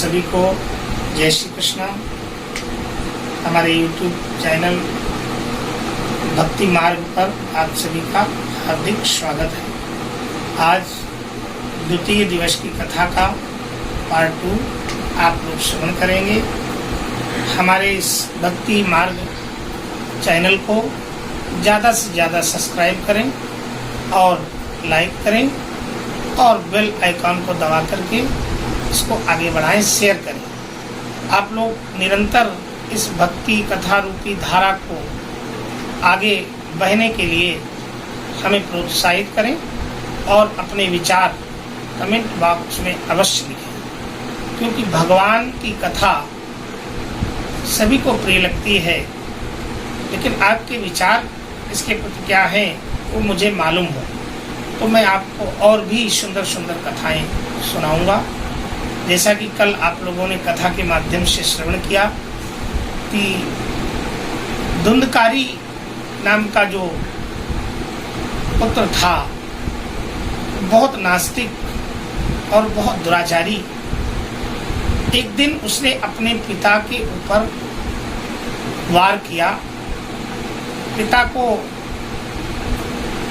सभी को जय श्री कृष्ण। हमारे YouTube चैनल भक्ति मार्ग पर आप सभी का हार्दिक स्वागत है। आज द्वितीय दिवस की कथा का पार्ट 2 आप लोग श्रवण करेंगे। हमारे इस भक्ति मार्ग चैनल को ज़्यादा से ज़्यादा सब्सक्राइब करें और लाइक करें और बेल आइकॉन को दबा करके इसको आगे बढ़ाएं, शेयर करें। आप लोग निरंतर इस भक्ति कथा रूपी धारा को आगे बहने के लिए हमें प्रोत्साहित करें और अपने विचार कमेंट बॉक्स में अवश्य लिखें, क्योंकि भगवान की कथा सभी को प्रिय लगती है, लेकिन आपके विचार इसके प्रति क्या हैं वो मुझे मालूम हो, तो मैं आपको और भी सुंदर सुंदर कथाएं सुनाऊंगा। जैसा कि कल आप लोगों ने कथा के माध्यम से श्रवण किया कि धुंधकारी नाम का जो पुत्र था, बहुत नास्तिक और बहुत दुराचारी। एक दिन उसने अपने पिता के ऊपर वार किया। पिता को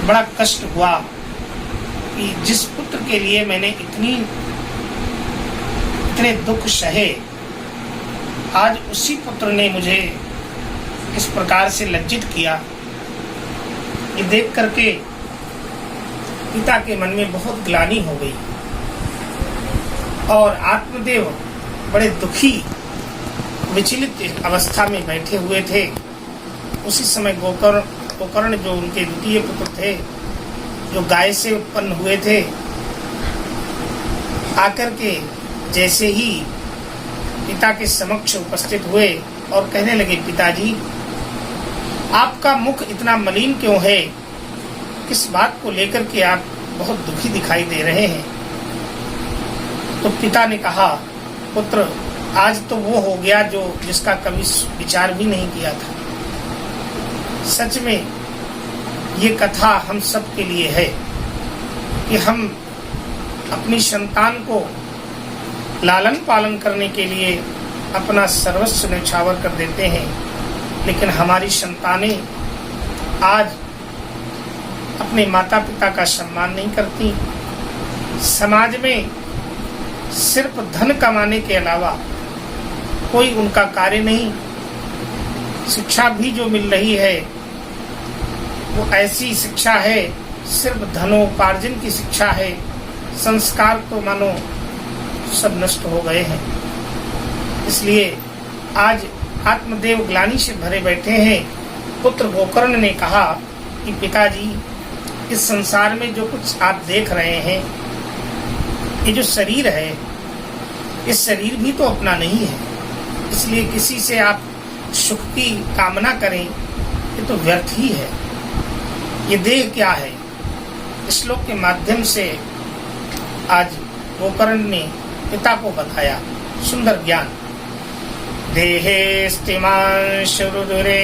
बड़ा कष्ट हुआ कि जिस पुत्र के लिए मैंने इतने दुख सहे, आज उसी पुत्र ने मुझे इस प्रकार से लज्जित किया। ये देख करके पिता के मन में बहुत ग्लानि हो गई और आत्मदेव बड़े दुखी विचलित अवस्था में बैठे हुए थे। उसी समय गोकर्ण जो उनके द्वितीय पुत्र थे, जो गाय से उत्पन्न हुए थे, आकर के जैसे ही पिता के समक्ष उपस्थित हुए और कहने लगे, पिताजी आपका मुख इतना मलिन क्यों है? किस बात को लेकर के आप बहुत दुखी दिखाई दे रहे हैं? तो पिता ने कहा, पुत्र आज तो वो हो गया जो जिसका कभी विचार भी नहीं किया था। सच में ये कथा हम सब के लिए है कि हम अपनी संतान को लालन पालन करने के लिए अपना सर्वस्व न्यौछावर कर देते हैं, लेकिन हमारी संतानें आज अपने माता पिता का सम्मान नहीं करती। समाज में सिर्फ धन कमाने के अलावा कोई उनका कार्य नहीं। शिक्षा भी जो मिल रही है वो ऐसी शिक्षा है, सिर्फ धनोपार्जन की शिक्षा है। संस्कार तो मानो सब नष्ट हो गए हैं। इसलिए आज आत्मदेव ग्लानि से भरे बैठे हैं। पुत्र गोकर्ण ने कहा कि पिताजी, इस संसार में जो कुछ आप देख रहे हैं, ये जो शरीर है, इस शरीर भी तो अपना नहीं है। इसलिए किसी से आप सुख की कामना करें, ये तो व्यर्थ ही है। ये देह क्या है? इस श्लोक के माध्यम से आज गोकर्ण ने पिता को बताया सुंदर ज्ञान। देहे स्थिमांशुरुदुरे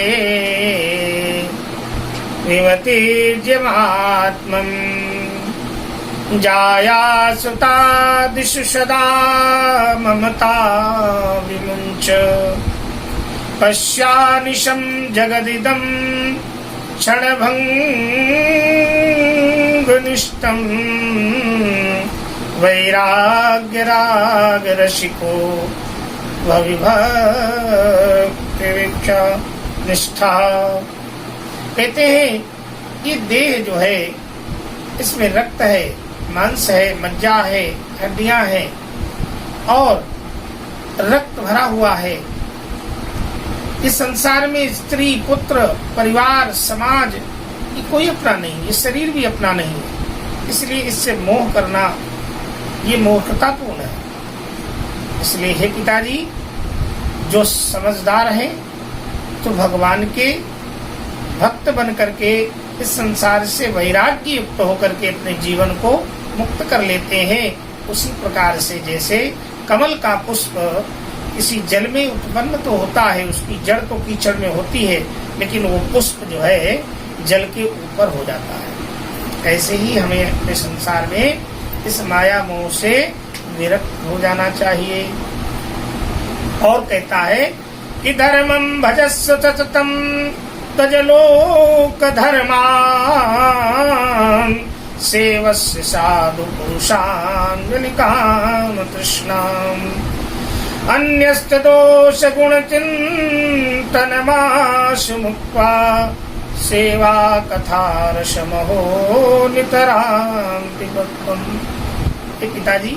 विमतिर्जमात्मं जाया सुतादिषु सदा ममता विमुञ्च पश्यानिशं जगदिदं क्षणभङ्गनिष्ठम् वैराग्यराग रसिको विभक्ति निष्ठा। कहते हैं ये देह जो है, इसमें रक्त है, मांस है, मज्जा है, हड्डियां हैं और रक्त भरा हुआ है। इस संसार में स्त्री, पुत्र, परिवार, समाज, ये कोई अपना नहीं। ये शरीर भी अपना नहीं है। इसलिए इससे मोह करना ये मूर्खतापूर्ण है। इसलिए हे पिताजी, जो समझदार हैं तो भगवान के भक्त बन करके इस संसार से वैराग्य युक्त होकर के अपने जीवन को मुक्त कर लेते हैं। उसी प्रकार से जैसे कमल का पुष्प किसी जल में उत्पन्न तो होता है, उसकी जड़ तो कीचड़ में होती है, लेकिन वो पुष्प जो है जल के ऊपर हो जाता है। ऐसे ही हमें अपने संसार में इस माया मोह से विरक्त हो जाना चाहिए। और कहता है कि धर्मं भजस्व सततं तजलोक धर्मान् सेवस्य साधु पुरुषान् विनिकाम तृष्णाम् अन्यस्त दोष गुण चिंतनमाशु मुक्त्वा सेवा कथा रसमहो नितरां पिबत्वम्। पिताजी,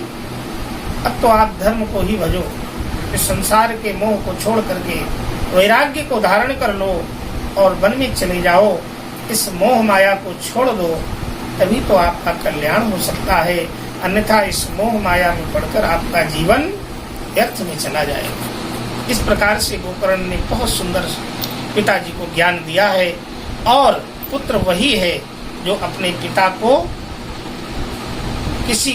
अब तो आप धर्म को ही भजो, इस संसार के मोह को छोड़ करके वैराग्य को धारण कर लो और वन में चले जाओ, इस मोह माया को छोड़ दो, तभी तो आपका कल्याण हो सकता है, अन्यथा इस मोह माया में पड़कर आपका जीवन व्यर्थ में चला जाएगा। इस प्रकार से गोकर्ण ने बहुत सुंदर पिताजी को ज्ञान दिया है, और पुत्र वही है जो अपने पिता को किसी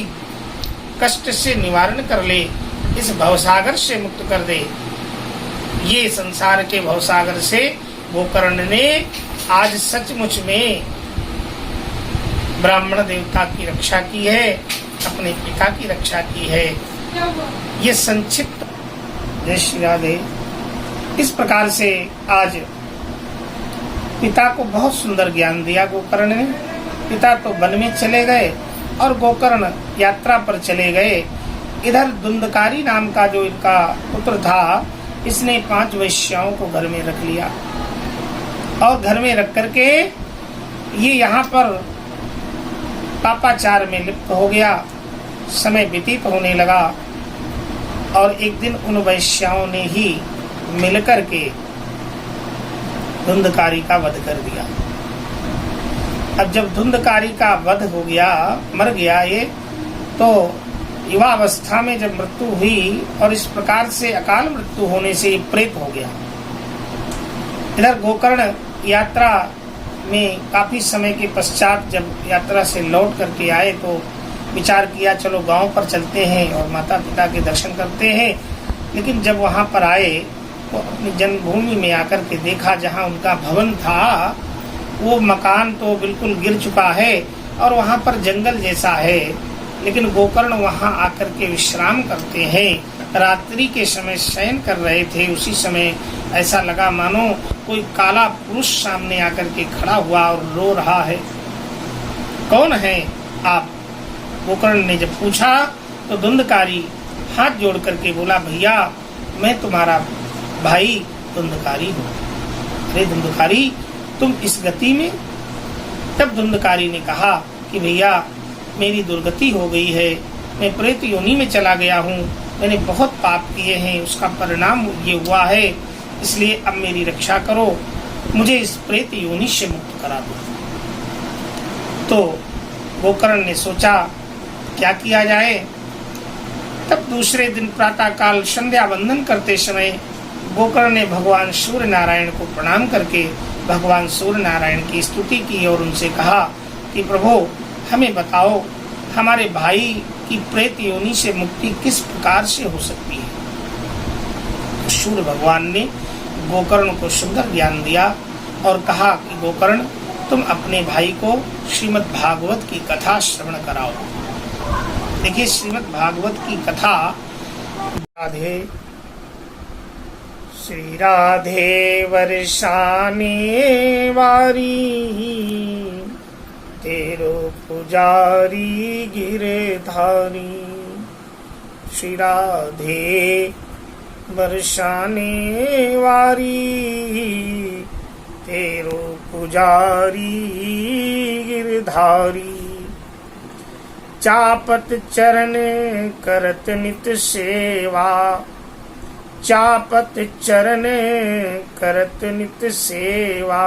कष्ट से निवारण कर ले, इस भवसागर से मुक्त कर दे। ये संसार के भवसागर से गोकर्ण ने आज सचमुच में ब्राह्मण देवता की रक्षा की है, अपने पिता की रक्षा की है। ये संक्षिप्त जय श्री राधे। इस प्रकार से आज पिता को बहुत सुंदर ज्ञान दिया गोकर्ण ने। पिता तो वन में चले गए और गोकर्ण यात्रा पर चले गए। इधर धुंधकारी नाम का जो इनका पुत्र था, इसने 5 वैश्याओं को घर में रख लिया, और घर में रख करके ये यहाँ पर पापाचार में लिप्त हो गया। समय व्यतीत होने लगा, और एक दिन उन वैश्याओं ने ही मिलकर के धुंधकारी का वध कर दिया। अब जब धुंधकारी का वध हो गया, मर गया ये, तो युवावस्था में जब मृत्यु हुई, और इस प्रकार से अकाल मृत्यु होने से ये प्रेत हो गया। इधर गोकर्ण यात्रा में काफी समय के पश्चात जब यात्रा से लौट करके आए, तो विचार किया चलो गांव पर चलते हैं और माता पिता के दर्शन करते हैं। लेकिन जब वहां पर आए तो अपनी जन्मभूमि में आकर के देखा, जहां उनका भवन था वो मकान तो बिल्कुल गिर चुका है, और वहां पर जंगल जैसा है। लेकिन गोकर्ण वहां आकर के विश्राम करते हैं। रात्रि के समय शयन कर रहे थे, उसी समय ऐसा लगा मानो कोई काला पुरुष सामने आकर के खड़ा हुआ और रो रहा है। कौन है आप? गोकर्ण ने जब पूछा तो धुंधकारी हाथ जोड़ करके बोला, भैया मैं तुम्हारा भाई धुंधकारी हूँ। अरे धुंधकारी, तुम इस गति में? तब धुंधकारी ने कहा कि भैया मेरी दुर्गति हो गई है, मैं प्रेत योनि में चला गया हूँ, मैंने बहुत पाप किए हैं, उसका परिणाम ये हुआ है, इसलिए अब मेरी रक्षा करो, मुझे इस प्रेत योनि से मुक्त करा दो। तो गोकर्ण ने सोचा क्या किया जाए। तब दूसरे दिन प्रातः काल संध्या वंदन करते समय गोकर्ण ने भगवान सूर्य नारायण को प्रणाम करके भगवान सूर्य नारायण की स्तुति की और उनसे कहा कि प्रभु हमें बताओ, हमारे भाई की प्रेत योनि से मुक्ति किस प्रकार से हो सकती है। सूर्य भगवान ने गोकर्ण को सुंदर ज्ञान दिया और कहा कि गोकर्ण, तुम अपने भाई को श्रीमद् भागवत की कथा श्रवण कराओ। देखिए श्रीमद् भागवत की कथा। राधे श्री राधे वर्षाने वारी, तेरो पुजारी गिरधारी। श्री राधे वर्षाने वारी, तेरो पुजारी गिरधारी। चापत चरण करत नित सेवा, चापत चरण करत नित सेवा,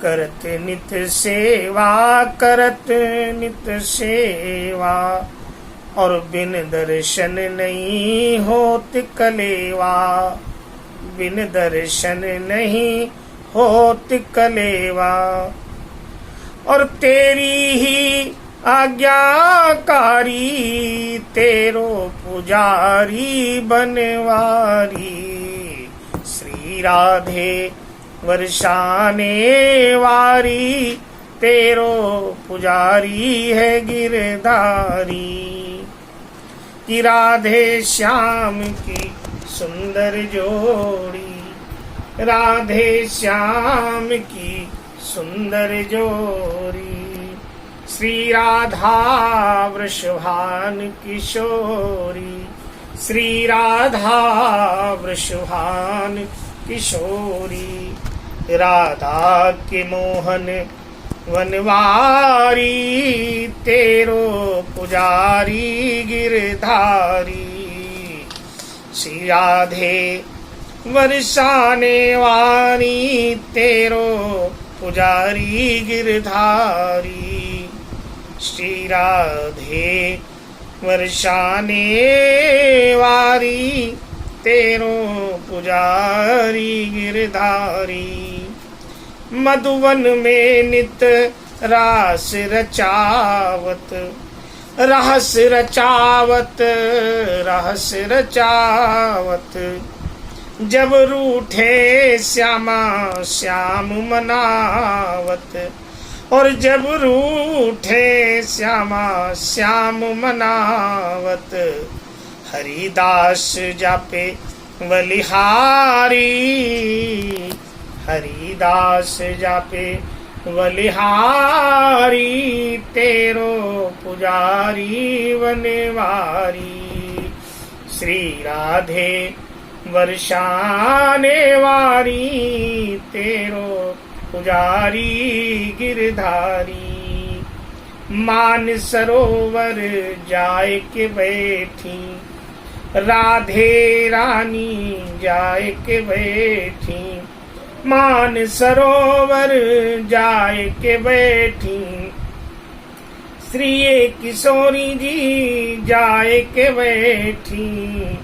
करत नित सेवा, करत नित सेवा। और बिन दर्शन नहीं होत कलेवा, बिन दर्शन नहीं होत कलेवा। और तेरी ही आज्ञाकारी, तेरो पुजारी बनवारी। श्री राधे वर्षाने वारी, तेरो पुजारी है गिरधारी। कि राधे श्याम की सुंदर जोड़ी, राधे श्याम की सुंदर जोड़ी। श्री राधा वृषभान किशोरी, श्री राधा वृषभान किशोरी। राधा के मोहन वनवारी, तेरो पुजारी गिरधारी। श्री राधे वर्षाने वारी, तेरो पुजारी गिरधारी। श्री राधे वर्षाने वारी, तेरो पुजारी गिरधारी। मधुवन में नित रास रचावत, रहस रचावत, रहस रचावत। जब रूठे श्यामा श्याम मनावत, और जब रूठे श्यामा श्याम मनावत। हरिदास जापे बलिहारी, हरिदास जापे बलिहारी। तेरो पुजारी वनवारी। श्री राधे वर्षाने वारी, तेरो पुजारी गिरधारी। मान सरोवर जाए के बैठी, राधे रानी जाए के बैठी। मान सरोवर जाए के बैठी, श्री किशोरी जी जाए के बैठी।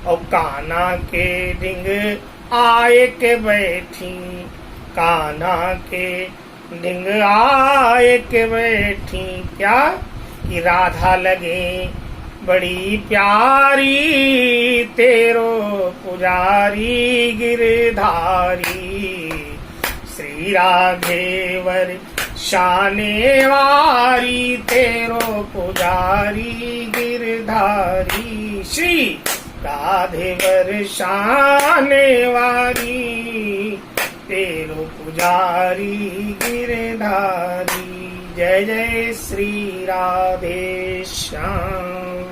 और कान्हा के डिंग आए के बैठी, कान्हा के डिंग आए के बैठी। क्या कि राधा लगे बड़ी प्यारी, तेरो पुजारी गिरधारी। श्री राधेवर शाने वारी, तेरो पुजारी गिरधारी। श्री राधेवर शाने वारी, तेरो पुजारी गिरधारी। जय जय श्री राधे श्याम।